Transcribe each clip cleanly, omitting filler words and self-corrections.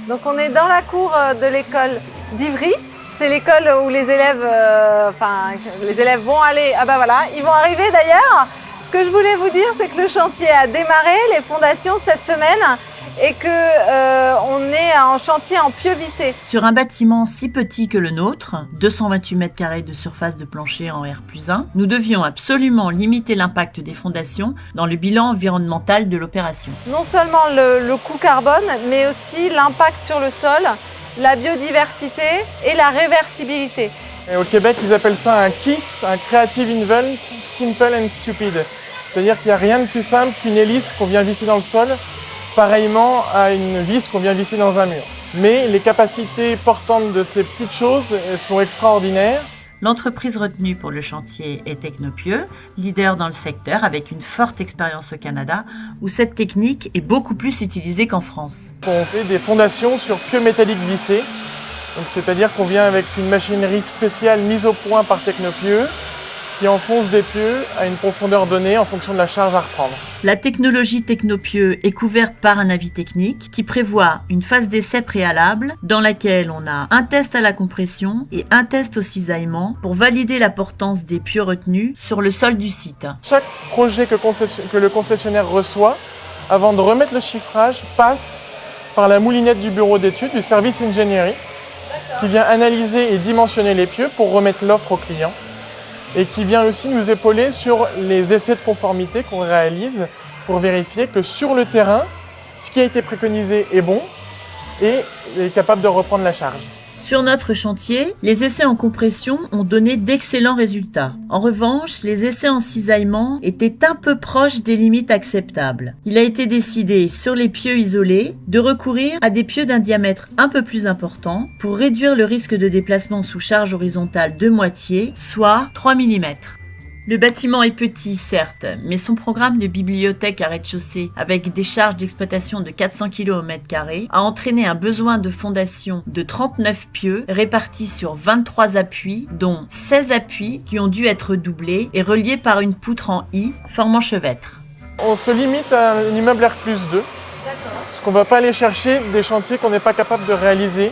Donc on est dans la cour de l'école d'Ivry. C'est l'école où les élèves vont aller. Ah bah voilà, ils vont arriver d'ailleurs. Ce que je voulais vous dire, c'est que le chantier a démarré, les fondations cette semaine, et qu'on est en chantier en pieux vissé. Sur un bâtiment si petit que le nôtre, 228 m² de surface de plancher en R+1, nous devions absolument limiter l'impact des fondations dans le bilan environnemental de l'opération. Non seulement le coût carbone, mais aussi l'impact sur le sol, la biodiversité et la réversibilité. Et au Québec, ils appellent ça un KISS, un Creative Invent, Simple and Stupid. C'est-à-dire qu'il n'y a rien de plus simple qu'une hélice qu'on vient visser dans le sol, pareillement à une vis qu'on vient visser dans un mur. Mais les capacités portantes de ces petites choses sont extraordinaires. L'entreprise retenue pour le chantier est Technopieux, leader dans le secteur avec une forte expérience au Canada, où cette technique est beaucoup plus utilisée qu'en France. On fait des fondations sur pieux métalliques vissés. C'est-à-dire qu'on vient avec une machinerie spéciale mise au point par Technopieux qui enfonce des pieux à une profondeur donnée en fonction de la charge à reprendre. La technologie Technopieux est couverte par un avis technique qui prévoit une phase d'essai préalable dans laquelle on a un test à la compression et un test au cisaillement pour valider la portance des pieux retenus sur le sol du site. Chaque projet que le concessionnaire reçoit, avant de remettre le chiffrage, passe par la moulinette du bureau d'études, du service ingénierie, qui vient analyser et dimensionner les pieux pour remettre l'offre au client et qui vient aussi nous épauler sur les essais de conformité qu'on réalise pour vérifier que sur le terrain, ce qui a été préconisé est bon et est capable de reprendre la charge. Sur notre chantier, les essais en compression ont donné d'excellents résultats. En revanche, les essais en cisaillement étaient un peu proches des limites acceptables. Il a été décidé, sur les pieux isolés, de recourir à des pieux d'un diamètre un peu plus important pour réduire le risque de déplacement sous charge horizontale de moitié, soit 3 mm. Le bâtiment est petit, certes, mais son programme de bibliothèque à rez-de-chaussée, avec des charges d'exploitation de 400 kg au mètre carré, a entraîné un besoin de fondation de 39 pieux répartis sur 23 appuis, dont 16 appuis qui ont dû être doublés et reliés par une poutre en I formant chevêtre. On se limite à un immeuble R+2, parce qu'on ne va pas aller chercher des chantiers qu'on n'est pas capable de réaliser.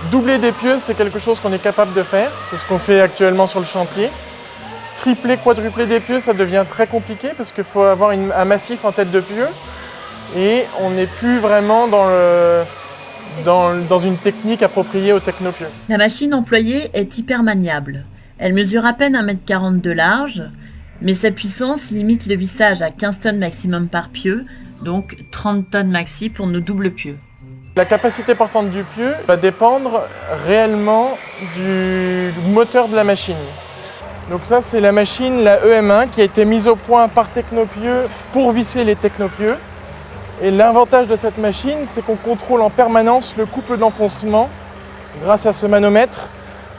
Doubler des pieux, c'est quelque chose qu'on est capable de faire, c'est ce qu'on fait actuellement sur le chantier. Tripler, quadrupler des pieux, ça devient très compliqué parce qu'il faut avoir un massif en tête de pieux et on n'est plus vraiment dans une technique appropriée au technopieux. La machine employée est hyper maniable. Elle mesure à peine 1,40 m de large, mais sa puissance limite le vissage à 15 tonnes maximum par pieu, donc 30 tonnes maxi pour nos doubles pieux. La capacité portante du pieu va dépendre réellement du moteur de la machine. Donc ça, c'est la machine, la EM1, qui a été mise au point par Technopieux pour visser les technopieux. Et l'avantage de cette machine, c'est qu'on contrôle en permanence le couple d'enfoncement grâce à ce manomètre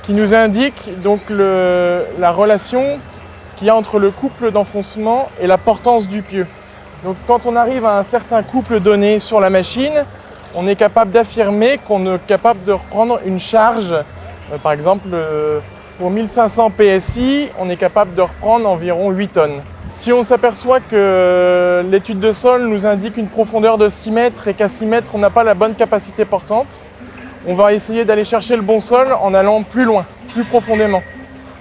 qui nous indique donc la relation qu'il y a entre le couple d'enfoncement et la portance du pieu. Donc quand on arrive à un certain couple donné sur la machine, on est capable d'affirmer qu'on est capable de reprendre une charge, par exemple, pour 1500 PSI, on est capable de reprendre environ 8 tonnes. Si on s'aperçoit que l'étude de sol nous indique une profondeur de 6 mètres et qu'à 6 mètres, on n'a pas la bonne capacité portante, on va essayer d'aller chercher le bon sol en allant plus loin, plus profondément.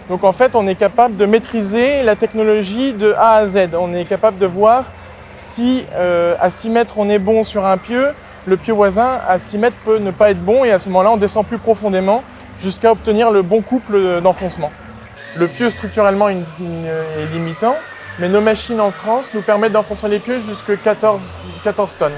Donc en fait, on est capable de maîtriser la technologie de A à Z. On est capable de voir si à 6 mètres, on est bon sur un pieu, le pieu voisin à 6 mètres peut ne pas être bon et à ce moment-là, on descend plus profondément jusqu'à obtenir le bon couple d'enfoncement. Le pieu structurellement est limitant, mais nos machines en France nous permettent d'enfoncer les pieux jusqu'à 14 tonnes.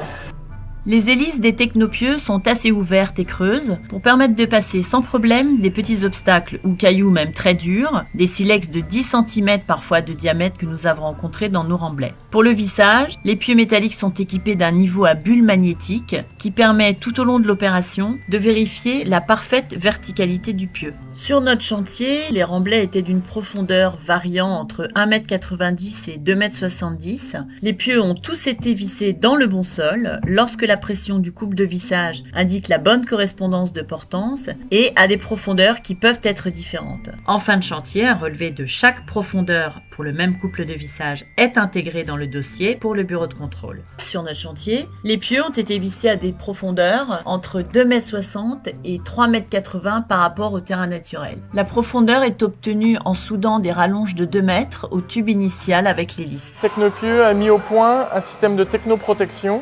Les hélices des technopieux sont assez ouvertes et creuses pour permettre de passer sans problème des petits obstacles ou cailloux même très durs, des silex de 10 cm parfois de diamètre que nous avons rencontrés dans nos remblais. Pour le vissage, les pieux métalliques sont équipés d'un niveau à bulle magnétique qui permet tout au long de l'opération de vérifier la parfaite verticalité du pieu. Sur notre chantier, les remblais étaient d'une profondeur variant entre 1,90 m et 2,70 m. Les pieux ont tous été vissés dans le bon sol lorsque la pression du couple de vissage indique la bonne correspondance de portance et à des profondeurs qui peuvent être différentes. En fin de chantier, un relevé de chaque profondeur pour le même couple de vissage est intégré dans le dossier pour le bureau de contrôle. Sur notre chantier, les pieux ont été vissés à des profondeurs entre 2,60 m et 3,80 m par rapport au terrain naturel. La profondeur est obtenue en soudant des rallonges de 2 m au tube initial avec l'hélice. Technopieux a mis au point un système de technoprotection.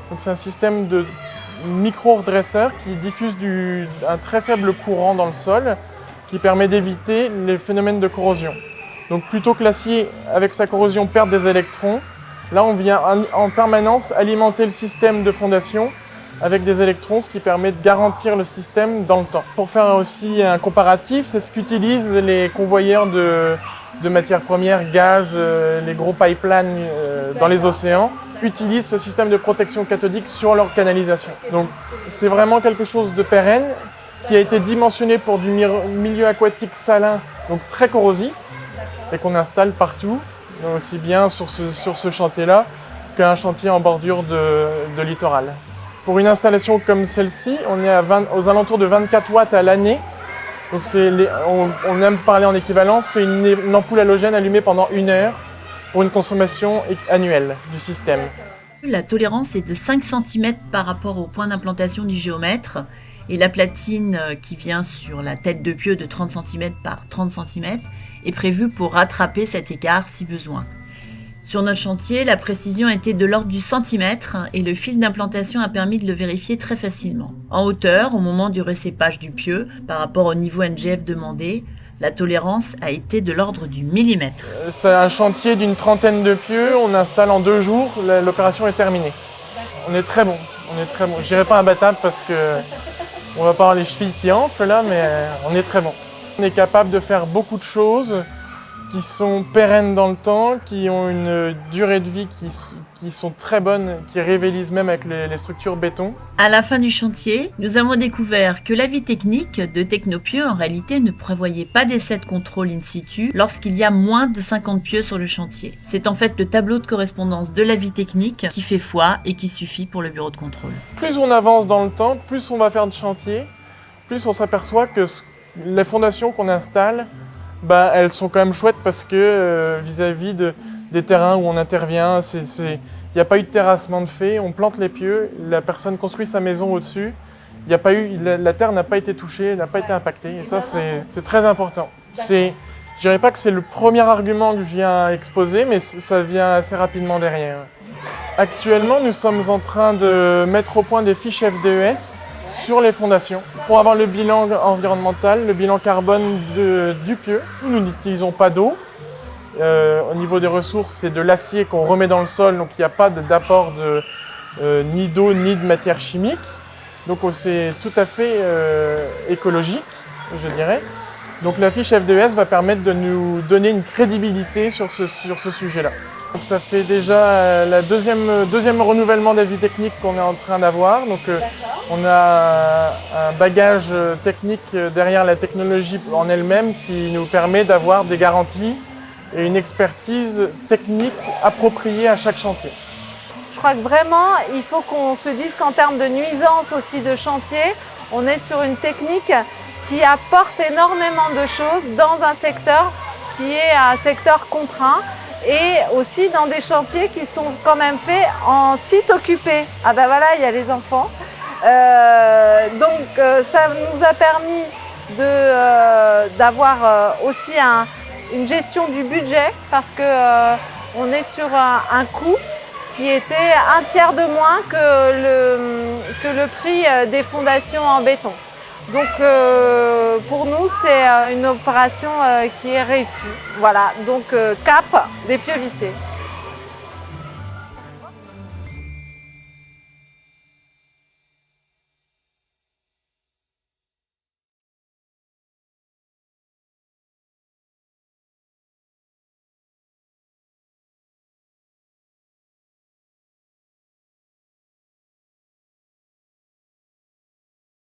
Donc c'est un système de micro-redresseur qui diffuse un très faible courant dans le sol qui permet d'éviter les phénomènes de corrosion. Donc plutôt que l'acier avec sa corrosion perd des électrons, là on vient en permanence alimenter le système de fondation avec des électrons, ce qui permet de garantir le système dans le temps. Pour faire aussi un comparatif, c'est ce qu'utilisent les convoyeurs de matières premières, gaz, les gros pipelines dans les océans, utilisent ce système de protection cathodique sur leur canalisation. Donc c'est vraiment quelque chose de pérenne qui a été dimensionné pour du milieu aquatique salin, donc très corrosif, et qu'on installe partout, aussi bien sur ce chantier-là qu'un chantier en bordure de littoral. Pour une installation comme celle-ci, on est aux alentours de 24 watts à l'année. Donc on aime parler en équivalence, c'est une ampoule halogène allumée pendant 1 heure pour une consommation annuelle du système. La tolérance est de 5 cm par rapport au point d'implantation du géomètre et la platine qui vient sur la tête de pieu de 30 cm par 30 cm est prévue pour rattraper cet écart si besoin. Sur notre chantier, la précision était de l'ordre du centimètre et le fil d'implantation a permis de le vérifier très facilement. En hauteur, au moment du recépage du pieu, par rapport au niveau NGF demandé, la tolérance a été de l'ordre du millimètre. C'est un chantier d'une 30aine de pieux, on installe en 2 jours, l'opération est terminée. On est très bon, Je dirais pas imbattable parce que on va pas avoir les chevilles qui enflent là, mais on est très bon. On est capable de faire beaucoup de choses qui sont pérennes dans le temps, qui ont une durée de vie qui sont très bonnes, qui rivalisent même avec les structures béton. À la fin du chantier, nous avons découvert que l'avis technique de Technopieux en réalité ne prévoyait pas d'essai de contrôle in situ lorsqu'il y a moins de 50 pieux sur le chantier. C'est en fait le tableau de correspondance de l'avis technique qui fait foi et qui suffit pour le bureau de contrôle. Plus on avance dans le temps, plus on va faire de chantier, plus on s'aperçoit que les fondations qu'on installe, elles sont quand même chouettes parce que vis-à-vis des terrains où on intervient, il n'y a pas eu de terrassement de fait, on plante les pieux, la personne construit sa maison au-dessus, la terre n'a pas été touchée, n'a pas été impactée, et ça c'est très important. Je ne dirais pas que c'est le premier argument que je viens exposer, mais ça vient assez rapidement derrière. Actuellement, nous sommes en train de mettre au point des fiches FDES sur les fondations pour avoir le bilan environnemental, le bilan carbone du pieu. Nous n'utilisons pas d'eau. Au niveau des ressources, c'est de l'acier qu'on remet dans le sol, donc il n'y a pas d'apport ni d'eau ni de matière chimique. Donc c'est tout à fait écologique, je dirais. Donc la fiche FDES va permettre de nous donner une crédibilité sur ce sujet-là. Donc ça fait déjà la deuxième renouvellement d'avis technique qu'on est en train d'avoir. Donc on a un bagage technique derrière la technologie en elle-même qui nous permet d'avoir des garanties et une expertise technique appropriée à chaque chantier. Je crois que vraiment, il faut qu'on se dise qu'en termes de nuisance aussi de chantier, on est sur une technique qui apporte énormément de choses dans un secteur qui est un secteur contraint et aussi dans des chantiers qui sont quand même faits en site occupé. Ah ben voilà, il y a les enfants. Donc ça nous a permis d'avoir aussi une gestion du budget parce qu'on est sur un coût qui était 1/3 de moins que le prix des fondations en béton. Donc pour nous, c'est une opération qui est réussie. Voilà, donc cap des pieux vissés.